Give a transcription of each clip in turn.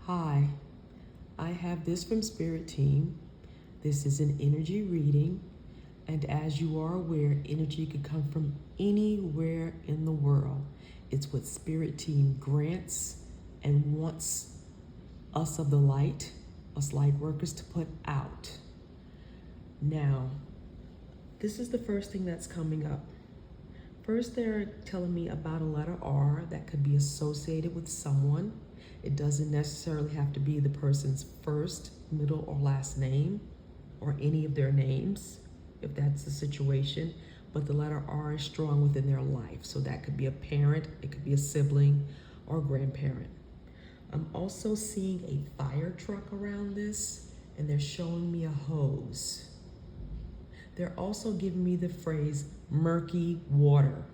Hi, I have this from Spirit Team. This is an energy reading, and as you are aware, energy could come from anywhere in the world. It's what Spirit Team grants and wants us of the light, us light workers, to put out. Now, this is the first thing that's coming up. First, they're telling me about a letter R that could be associated with someone. It doesn't necessarily have to be the person's first, middle, or last name, or any of their names, if that's the situation. But the letter R is strong within their life. So that could be a parent, it could be a sibling, or a grandparent. I'm also seeing a fire truck around this, and they're showing me a hose. They're also giving me the phrase murky water.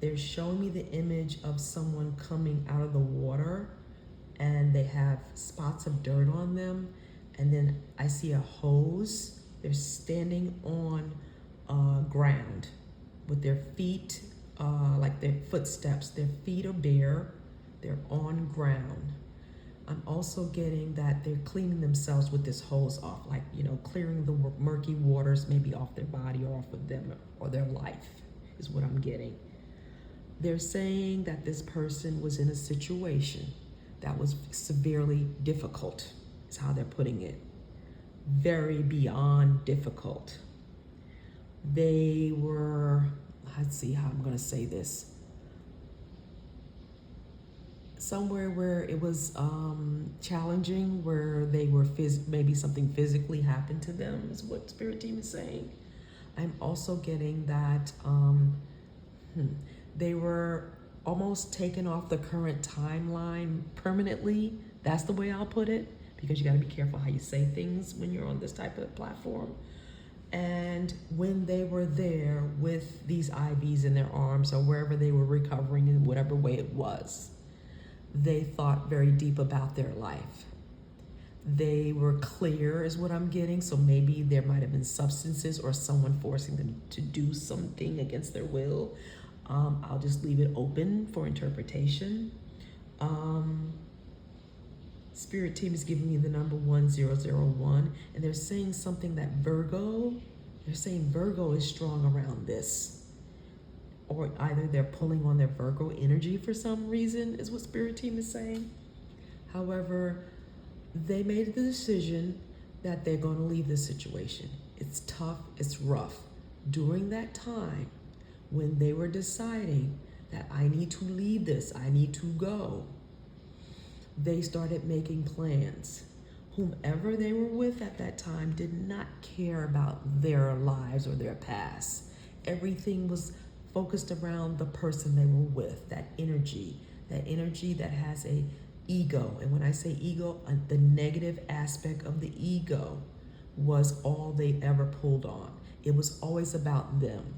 They're showing me the image of someone coming out of the water and they have spots of dirt on them. And then I see a hose. They're standing on ground with their feet, like their footsteps. Their feet are bare. They're on ground. I'm also getting that they're cleaning themselves with this hose off, like, clearing the murky waters maybe off their body or off of them or their life is what I'm getting. They're saying that this person was in a situation that was severely difficult, is how they're putting it. Very beyond difficult. They were, let's see how I'm going to say this. Somewhere where it was challenging, where they were maybe something physically happened to them, is what Spirit Team is saying. I'm also getting that they were almost taken off the current timeline permanently. That's the way I'll put it, because you got to be careful how you say things when you're on this type of platform. And when they were there with these IVs in their arms or wherever they were recovering in whatever way it was, they thought very deep about their life. They were clear is what I'm getting. So maybe there might have been substances or someone forcing them to do something against their will. I'll just leave it open for interpretation. Spirit Team is giving me the number 1001, and they're saying something that they're saying Virgo is strong around this. Or either they're pulling on their Virgo energy for some reason, is what Spirit Team is saying. However, they made the decision that they're going to leave this situation. It's tough, it's rough. During that time, when they were deciding that I need to leave this, I need to go, they started making plans. Whomever they were with at that time did not care about their lives or their past. Everything was focused around the person they were with, that energy that has a ego. And when I say ego, the negative aspect of the ego was all they ever pulled on. It was always about them.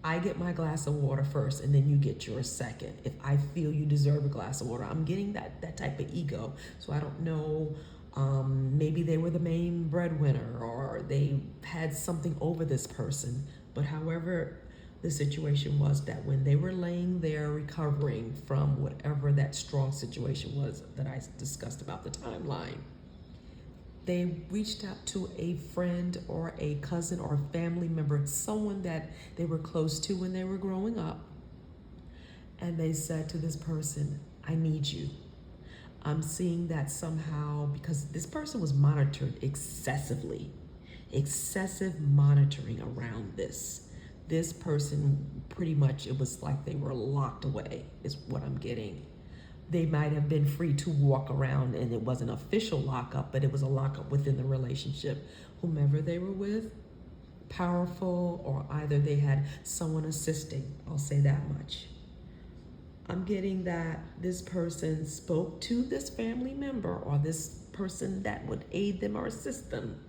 I get my glass of water first and then you get yours second. If I feel you deserve a glass of water, I'm getting that type of ego. So I don't know, maybe they were the main breadwinner or they had something over this person. But however the situation was, that when they were laying there recovering from whatever that strong situation was that I discussed about the timeline, they reached out to a friend or a cousin or a family member, someone that they were close to when they were growing up. And they said to this person, I need you. I'm seeing that somehow, because this person was monitored excessively, excessive monitoring around this. This person, pretty much, it was like they were locked away, is what I'm getting. They might have been free to walk around, and it wasn't an official lockup, but it was a lockup within the relationship. Whomever they were with, powerful, or either they had someone assisting, I'll say that much. I'm getting that this person spoke to this family member or this person that would aid them or assist them.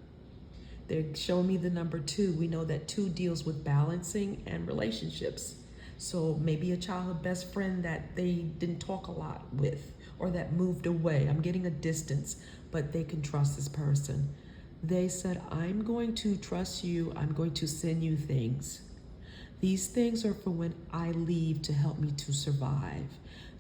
They're showing me the number 2. We know that 2 deals with balancing and relationships. So maybe a childhood best friend that they didn't talk a lot with or that moved away. I'm getting a distance, but they can trust this person. They said, I'm going to trust you. I'm going to send you things. These things are for when I leave to help me to survive.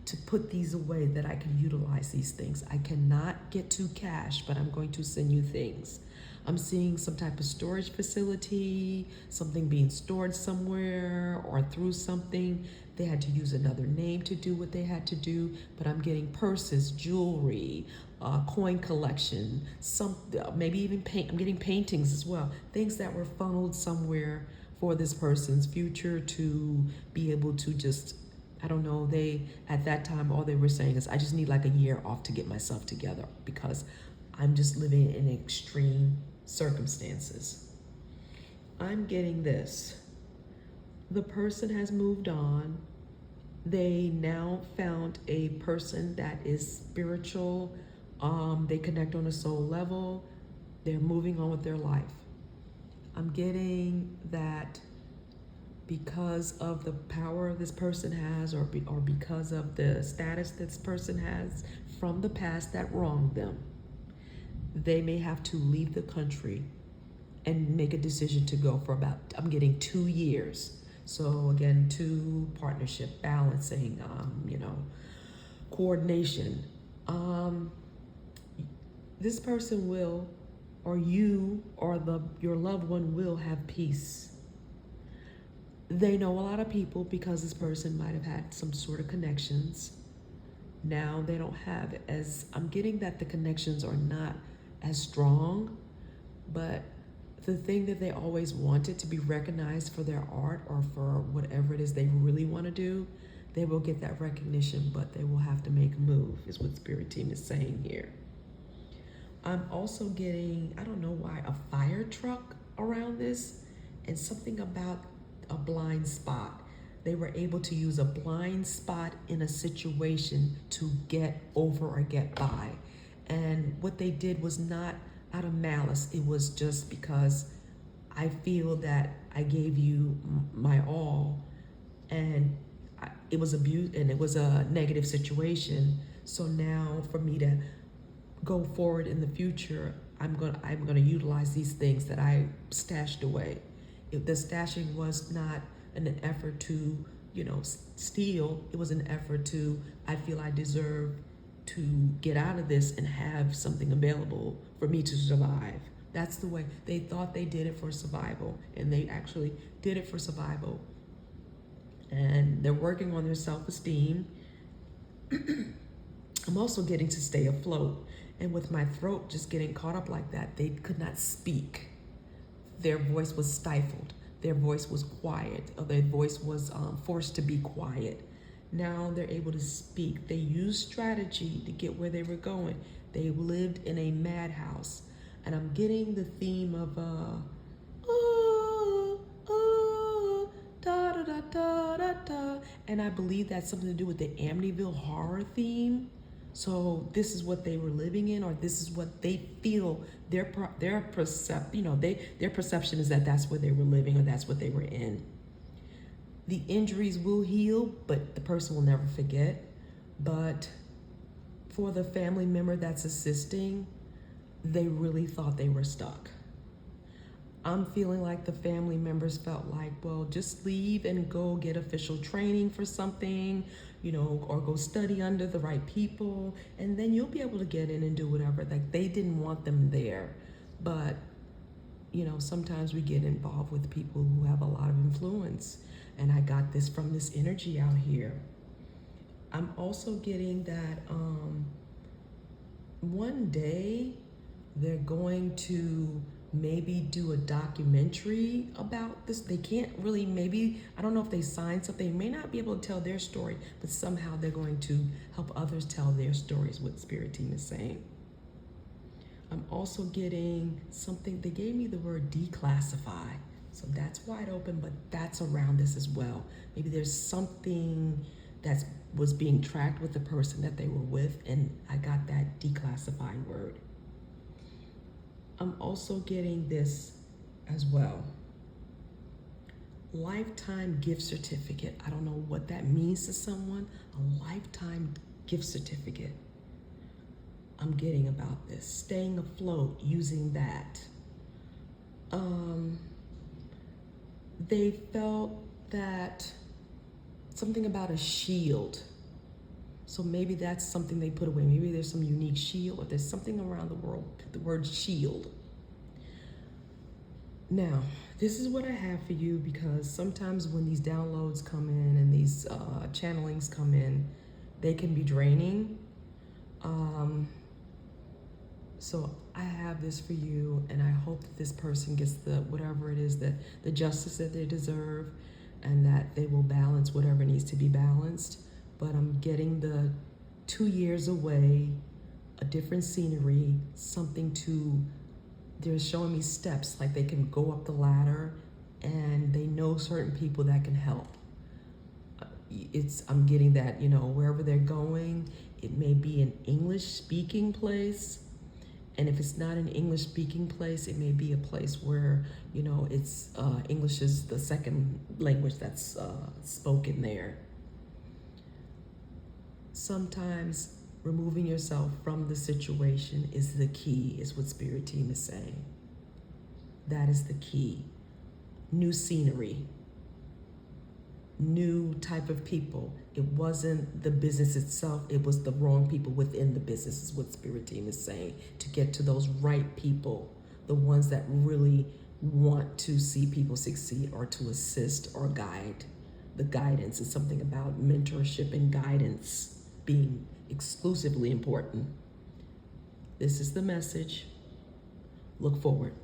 to put these away that I can utilize these things. I cannot get to cash, but I'm going to send you things. I'm seeing some type of storage facility, something being stored somewhere or through something. They had to use another name to do what they had to do, but I'm getting purses, jewelry, coin collection, maybe even paint. I'm getting paintings as well, things that were funneled somewhere for this person's future to be able to just, I don't know, at that time, all they were saying is, I just need like a year off to get myself together because I'm just living in extreme circumstances. I'm getting this. The person has moved on. They now found a person that is spiritual. They connect on a soul level. They're moving on with their life. I'm getting that because of the power this person has, or because of the status this person has from the past that wronged them, they may have to leave the country and make a decision to go for about, I'm getting 2 years. So again, 2, partnership, balancing, coordination. This person will, or you, or your loved one will have peace. They know a lot of people because this person might have had some sort of connections. Now they don't have I'm getting that the connections are not as strong, but the thing that they always wanted to be recognized for their art or for whatever it is they really want to do, they will get that recognition, but they will have to make a move, is what Spirit Team is saying here. I'm also getting, I don't know why, a fire truck around this, and something about a blind spot. They were able to use a blind spot in a situation to get over or get by. And what they did was not out of malice. It was just because I feel that I gave you my all, and it was abuse, and it was a negative situation. So now for me to go forward in the future, I'm gonna utilize these things that I stashed away. If the stashing was not an effort to, steal, it was an effort to, I feel I deserve to get out of this and have something available for me to survive. That's the way. They thought they did it for survival, and they actually did it for survival. And they're working on their self-esteem. I'm also getting to stay afloat. And with my throat just getting caught up like that, they could not speak. Their voice was stifled. Their voice was quiet, or their voice was forced to be quiet. Now they're able to speak. They used strategy to get where they were going. They lived in a madhouse. And I'm getting the theme of da da da da da da. And I believe that's something to do with the Amityville horror theme. So this is what they were living in, or this is what they feel, their perception is that that's where they were living, or that's what they were in. The injuries will heal, but the person will never forget. But for the family member that's assisting, they really thought they were stuck. I'm feeling like the family members felt like, well, just leave and go get official training for something, or go study under the right people, and then you'll be able to get in and do whatever. Like, they didn't want them there. But, sometimes we get involved with people who have a lot of influence. And I got this from this energy out here. I'm also getting that one day they're going to maybe do a documentary about this. They can't really, maybe, I don't know if they signed something. They may not be able to tell their story, but somehow they're going to help others tell their stories, what Spirit Team is saying. I'm also getting something, they gave me the word declassify. So that's wide open, but that's around this as well. Maybe there's something that was being tracked with the person that they were with, and I got that declassifying word. I'm also getting this as well. Lifetime gift certificate. I don't know what that means to someone. A lifetime gift certificate. I'm getting about this. Staying afloat, using that. They felt that something about a shield. So maybe that's something they put away. Maybe there's some unique shield, or there's something around the world, the word shield. Now, this is what I have for you, because sometimes when these downloads come in and these channelings come in, they can be draining. So I have this for you, and I hope that this person gets the whatever it is, that the justice that they deserve, and that they will balance whatever needs to be balanced. But I'm getting the 2 years away, a different scenery, something to, they're showing me steps, like they can go up the ladder, and they know certain people that can help. I'm getting that, wherever they're going, it may be an English speaking place. And if it's not an English speaking place, it may be a place where, it's English is the second language that's spoken there. Sometimes removing yourself from the situation is the key, is what Spirit Team is saying. That is the key. New scenery, new type of people. It wasn't the business itself, it was the wrong people within the business, is what Spirit Team is saying, to get to those right people, the ones that really want to see people succeed, or to assist or guide. The guidance is something about mentorship and guidance being exclusively important. This is the message. Look forward.